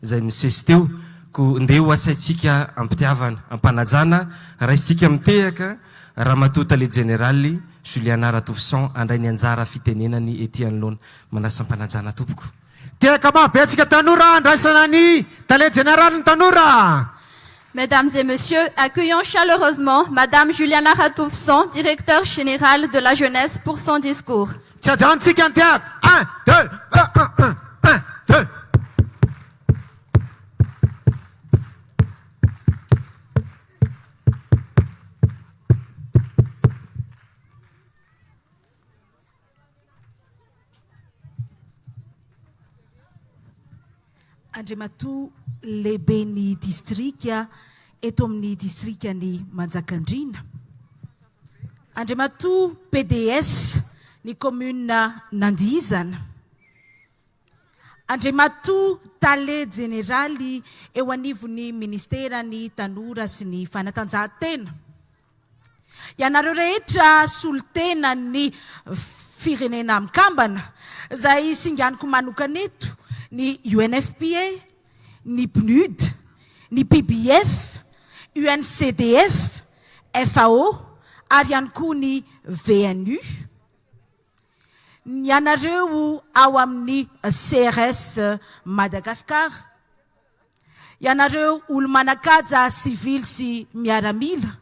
Zay nisesy teo ko ndeha ho asaitsika ampitiavana ampanajana raha isika mitehaka Ramatoa le général Juliana Ratofson andray ny anjara fitenenany ety anoloana manasa ampanajana tompoko. Tiaka mabetsika tanora andraisana ny tale général ny tanora. Mesdames et messieurs, accueillons chaleureusement Madame Juliana Ratofson, directeur général de la jeunesse, pour son discours. Tiens, 1, 2, 1, 2, 1, 2. Andriamatoa lehibe ny distrika eto amin'ny distrika ny Manjakandriana. Andriamatoa PDS ny commune Nandihizana. Andriamatoa tale generaly eo anivon'ny ministera ny tanora sy ny fanatanjahantena. Ianareo rehetra solitena ny firenena mikambana zay singaniko manokana eto ni UNFPA, ni PNUD, ni PBF, UNCDF, FAO, ary ihany koa ny VNU. Ianareo ao amin'ny CRS Madagascar. Ianareo olo manakaja civil sy miaramila.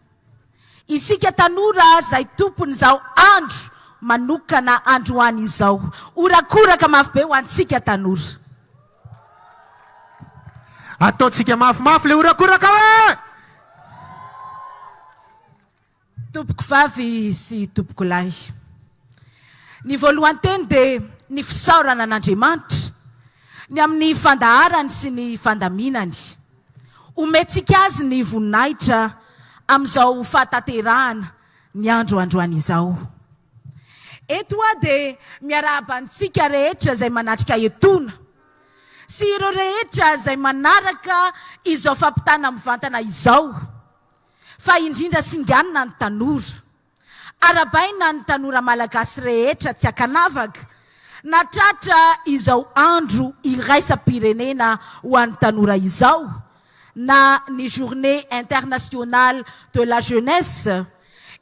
Isika tanora zay tompony zao andro manokana androany izao. Urakoraka mafy be ho antsika tanora. Ataontsika mafimafy le urakoraka hoe! Tompoko vavy sy tompoko lahy. Ny voalohanteny dia ny fisaorana an'Andriamanitra, ny amin'ny fandaharany sy ny fandaminany. Omentsika azy ny voninahitra amin'izao fahataterahana ny androany izao. Eto dia miarabantsika rehetra izay manatrika etona. Sy ireo rehetra izay manaraka izao fampitana mivantana izao. Fa indrindra singanina ny tanora. Arabaina ny tanora malagasy rehetra tsy akanavaka. Natratra izao andro iraisam-pirenena ho an'ny tanora izao. Na ny journée internationale de la jeunesse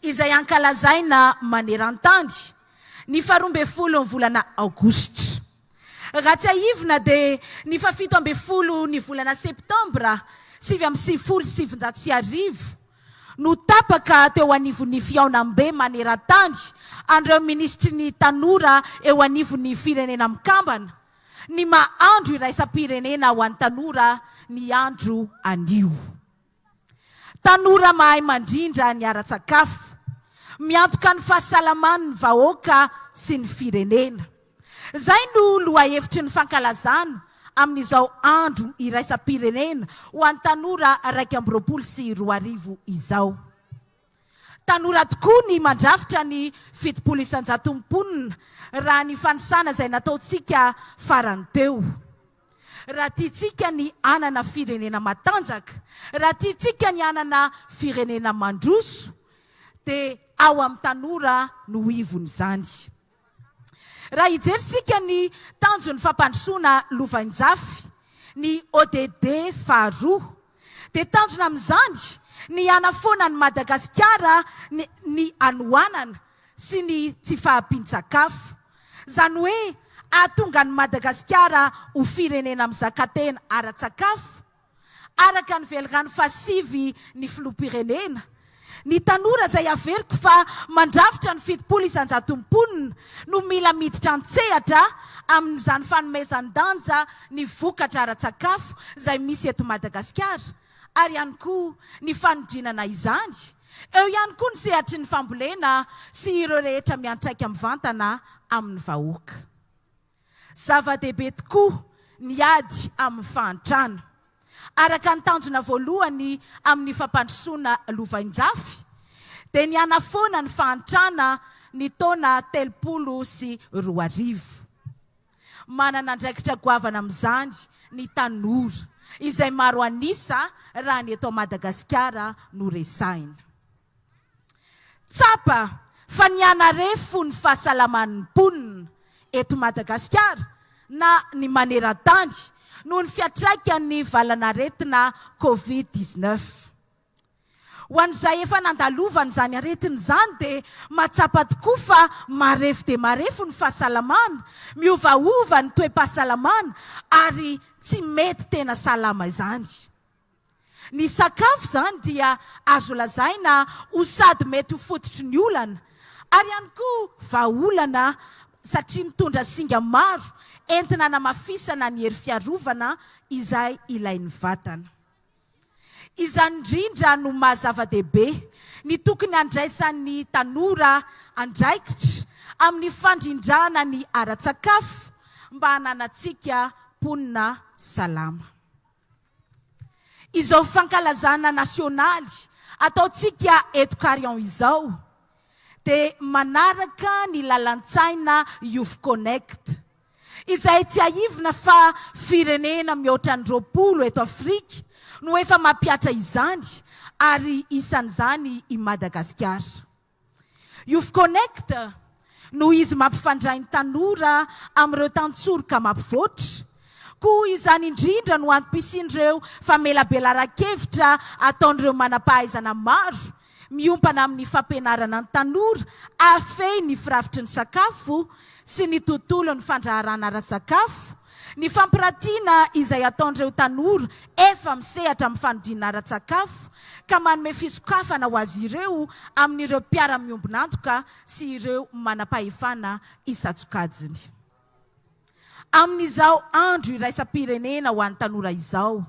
izay ankalazaina maneran-tany ny 12 volana Aogositra. Raha tsy ahivina dia ny 17 ny volana Septambra 1770 no tapaka teo anivon'ny fiaonam-be maneran-tany andreo ministry ny tanora eo anivon'ny firenena mikambana. Ny mahandro iraisam-pirenena ho an'ny tanora ny andro anio. Tanora mahay mandrindra ny ara-tsakafo, miantoka ny fahasalaman'ny vahoaka sy ny firenena. Zay no lohahevitry ny fankalazana amin'izao andro iraisam-pirenena ho an'ny tanora 2024 izao. Tanora tokoa ny mandrafitra ny 700 mponina raha ny fanisana izay nataontsika farany teo. Raha tiantsika ny anana firenena matanjaka, raha tiantsika ny anana firenena mandroso, dia ao amin'ny tanora no ivon'izany. Raha hijerisika ny tanjon'ny fampandrosoana Lovainjafy, ny ODD faharoa, dia tanjona amin'izany ny anafoana ny Madagasikara ny anoanana sy ny tsy fahampian-tsakafo. Zany hoe ahatonga ny Madagasikara ho firenena mizakatena ara-tsakafo, araka ny velogany fasivy ny filoham-pirenena. Ny tanora zay averiko fa mandrafitra ny 700 mponina no mila miditra an-tsehatra amin'izany fanomezan-danja ny vokatra ara-tsakafo zay misy eto Madagasikara, ary ihany koa ny fanodinana izany. Eo ihany koa ny sehatry ny fambolena sy ireo rehetra miantraika mivantana amin'ny vahoaka. Zava-dehibe tokoa ny ady amin'ny fahantrana. Araka ny tanjona voalohany amin'ny fampandrosoana Lovainjafy, dia ny anafoana ny fahantrana ny taona 32. Manana andraikitra goavana amin'izany ny tanora izay maro anisa raha ny eto Madagasikara no resaina. Tsapa fa ny anarefo ny fahasalaman'ny mponina eto Madagasikara na ny maneran-tany noho ny fiatraikany valanaretina COVID-19. Ho an'izay efa nandalovana zany aretina zany dia matsapa tokoa fa marefo dia marefo ny fahasalamana, miovaova ny toe-pahasalamana ary tsy mety tena salama izany. Ny sakafo zany dia azo lazaina ho sady mety ho fototry ny olana ary ihany koa vahaolana satria mitondra singa maro entina namafisana ny hery fiarovana izay ilain'ny vatana. Izany indrindra no mahazava-dehibe ny tokony andraisan'ny tanora andraikitra amin'ny fandrindrana ny ara-tsakafo mba hananantsika mponina salama. Izao fankalazana nasionaly ataontsika eto Karion izao dia manaraka ny lalantsaina Youth Connect izay tsy aivina fa firenena mihoatra ny 20 eto Afrika no efa mampiatra izany ary isan'izany i Madagasikara. Youth Connect no izy mampifandray ny tanora amin'ireo tantsorika mampivoatra, koa izany indrindra no antom-pisian'ireo famelabelaran-kevitra ataon'ireo manam-pahaizana maro miompana amin'ny fampianarana ny tanora afey ny firafitry ny sakafo sy ny tontolo ny fandraharana ara-tsakafo, ny fampiratiana izay ataon'ireo tanora efa misehatra amin'ny fanodinana ara-tsakafo ka manome fisokafana ho azy ireo amin'ireo mpiara-miombonantoka sy ireo manam-pahefana isan-tsokajiny. Amin'izao andro iraisam-pirenena ho an'ny tanora izao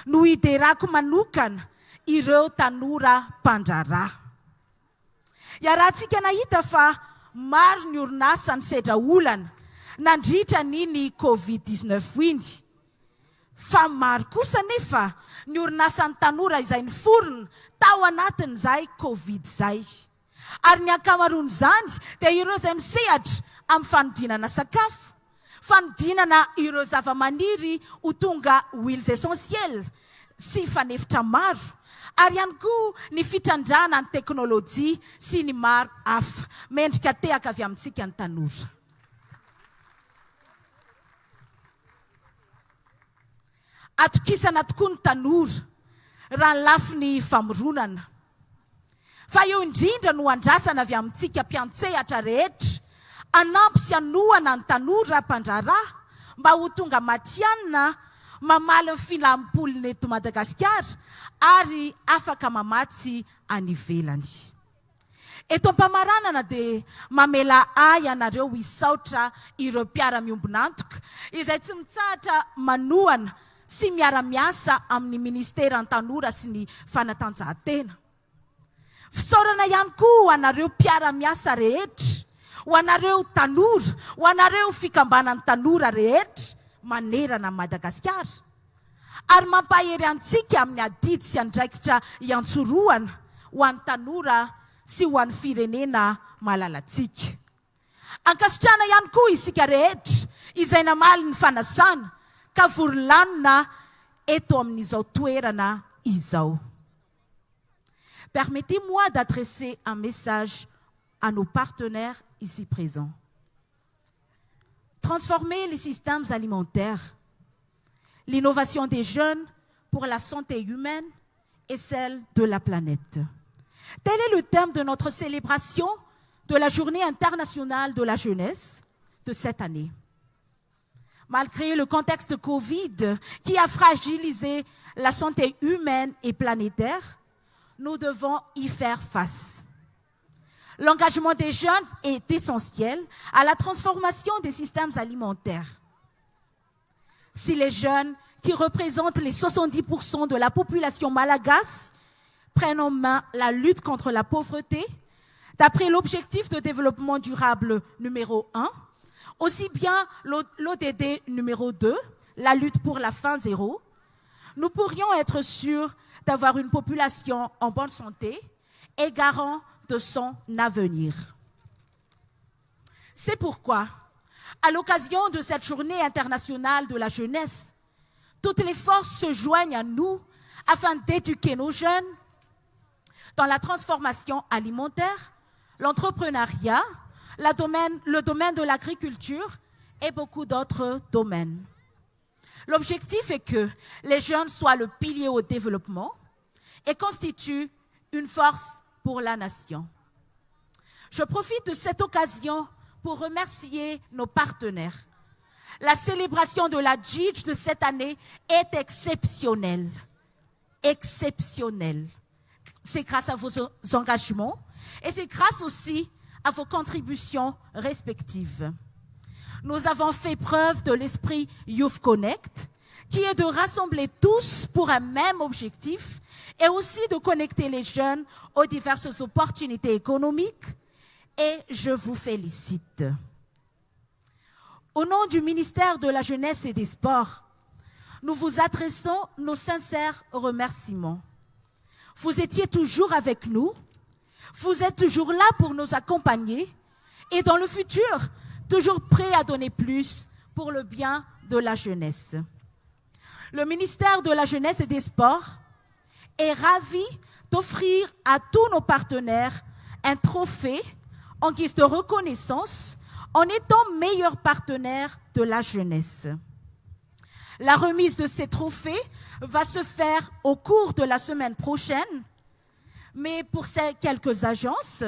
no hiderako manokana ireo tanora mpandraharaha. Iarahantsika nahita fa maro ny orinasa ny sedra olana nandritra n'iny COVID-19 iny. Fa maro kosa nefa ny orinasan'ny tanora izay niforona tao anatin'izay COVID izay. Ary ny ankamaroan'izany dia ireo izay misehatra amin'ny fanodinana sakafo, fanodinana ireo zava-maniry ho tonga huiles essentielles sy fanefitra maro, ary ihany koa ny fitrandrana ny teknôlôjia sy ny maro hafa. Mendrika tehaka avy amintsika ny tanora. Atokisana tokoa ny tanora raha ny lafiny famoronana. Fa eo indrindra no andrasana avy amintsika mpiantsehatra rehetra anampy sy anohana ny tanora mpandraharaha mba ho tonga matianina mamaly ny filampolony eto Madagasikara ary afaka mamatsy any ivelany. Eto am-pamaranana dia mamela ahy anareo hisaotra ireo mpiara-miombonantoka izay tsy mitsahatra manohana sy miara-miasa amin'ny ministera ny tanora sy ny fanatanjahantena. Fisaorana ihany koa ho anareo mpiara-miasa rehetra, ho anareo tanora, ho anareo fikambanan'ny tanora rehetra manerana Madagasikara, ary mampahery antsika amin'ny adidy sy andraikitra iantsoroana ho an'ny tanora sy ho an'ny firenena malalatsika. Ankasitrana ihany koa isika rehetra izay namaly ny fanasana ka voronlanina eto amin'izao toerana izao. Permettez-moi d'adresser un message à nos partenaires ici présents. Transformer les systèmes alimentaires, l'innovation des jeunes pour la santé humaine et celle de la planète. Tel est le thème de notre célébration de la Journée internationale de la jeunesse de cette année. Malgré le contexte Covid qui a fragilisé la santé humaine et planétaire, nous devons y faire face. L'engagement des jeunes est essentiel à la transformation des systèmes alimentaires. Si les jeunes, qui représentent les 70% de la population malgache, prennent en main la lutte contre la pauvreté, d'après l'objectif de développement durable numéro 1, aussi bien l'ODD numéro 2, la lutte pour la faim zéro, nous pourrions être sûrs d'avoir une population en bonne santé et garant de son avenir. C'est pourquoi, à l'occasion de cette journée internationale de la jeunesse, toutes les forces se joignent à nous afin d'éduquer nos jeunes dans la transformation alimentaire, l'entrepreneuriat, le domaine de l'agriculture et beaucoup d'autres domaines. L'objectif est que les jeunes soient le pilier au développement et constituent une force pour la nation. Je profite de cette occasion pour remercier nos partenaires. La célébration de la JIJ de cette année est exceptionnelle. Exceptionnelle. C'est grâce à vos engagements et c'est grâce aussi à vos contributions respectives. Nous avons fait preuve de l'esprit Youth Connect, qui est de rassembler tous pour un même objectif et aussi de connecter les jeunes aux diverses opportunités économiques. Et je vous félicite. Au nom du ministère de la Jeunesse et des Sports, nous vous adressons nos sincères remerciements. Vous étiez toujours avec nous, vous êtes toujours là pour nous accompagner et dans le futur, toujours prêt à donner plus pour le bien de la jeunesse. Le ministère de la Jeunesse et des Sports est ravi d'offrir à tous nos partenaires un trophée en guise de reconnaissance en étant meilleur partenaire de la jeunesse. La remise de ces trophées va se faire au cours de la semaine prochaine, mais pour ces quelques agences,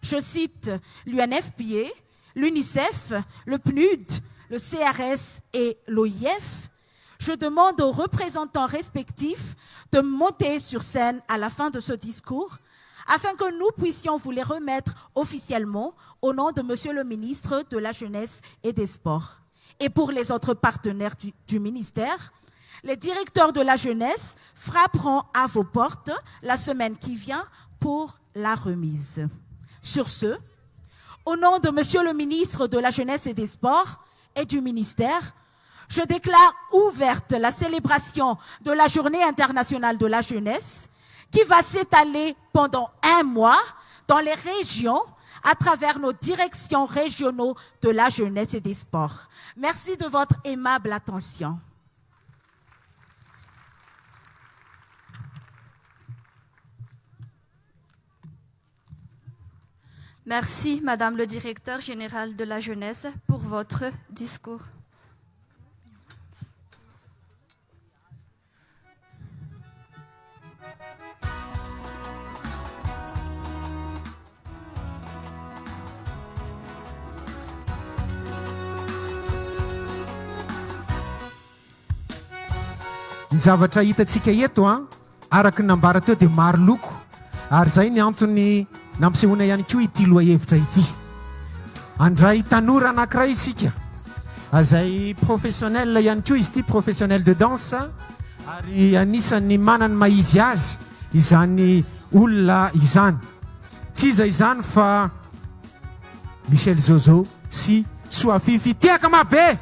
je cite l'UNFPA, l'UNICEF, le PNUD, le CRS et l'OIF, je demande aux représentants respectifs de monter sur scène à la fin de ce discours afin que nous puissions vous les remettre officiellement au nom de Monsieur le ministre de la Jeunesse et des Sports. Et pour les autres partenaires du ministère, les directeurs de la jeunesse frapperont à vos portes la semaine qui vient pour la remise. Sur ce, au nom de Monsieur le ministre de la Jeunesse et des Sports et du ministère, je déclare ouverte la célébration de la Journée internationale de la jeunesse qui va s'étaler pendant 1 mois dans les régions à travers nos directions régionaux de la jeunesse et des sports. Merci de votre aimable attention. Merci, Madame le directeur général de la jeunesse, pour votre discours. Ny zavatra hitantsika eto araky ny nambara teo dia maro loko ary zay ny antony nampisehoana ihany koa ity loha hevitra ity. Andray tanora anankiray isika azay professionnel ihany koa izy ity, professionnel de danse, ary anisany manany maizy azy izany olona izany. Tsy iza izany fa Michel Zozo sy Soafifi. Tiaka mabe